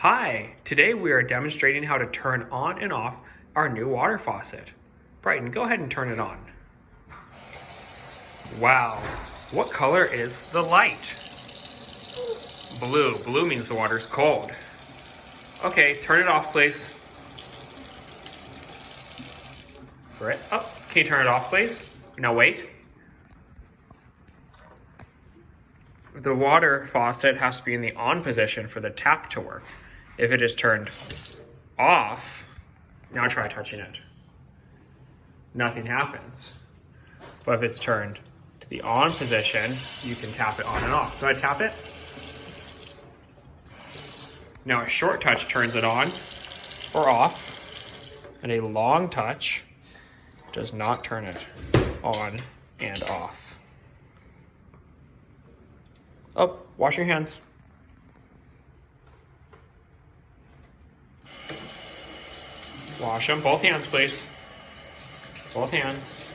Hi, today we are demonstrating how to turn on and off our new water faucet. Brighton, go ahead and turn it on. Wow, what color is the light? Blue. Blue means the water's cold. Okay, turn it off, please. Right up. Can you turn it off, please? Now wait. The water faucet has to be in the on position for the tap to work. If it is turned off, now try touching it. Nothing happens. But if it's turned to the on position, you can tap it on and off. So I tap it. Now a short touch turns it on or off, and a long touch does not turn it on and off. Oh, wash your hands. Wash them, both hands, please. Both hands.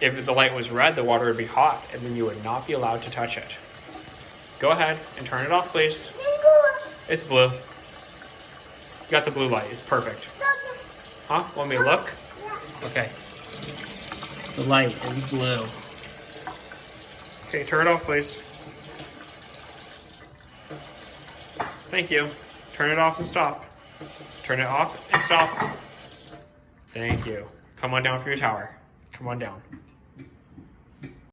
If the light was red, the water would be hot, and then you would not be allowed to touch it. Go ahead and turn it off, please. It's blue. You got the blue light, it's perfect. Huh? Want me to look? Okay. The light is blue. Okay, turn it off, please. Thank you. Turn it off and stop. Turn it off and stop. Thank you. Come on down from your tower. Come on down.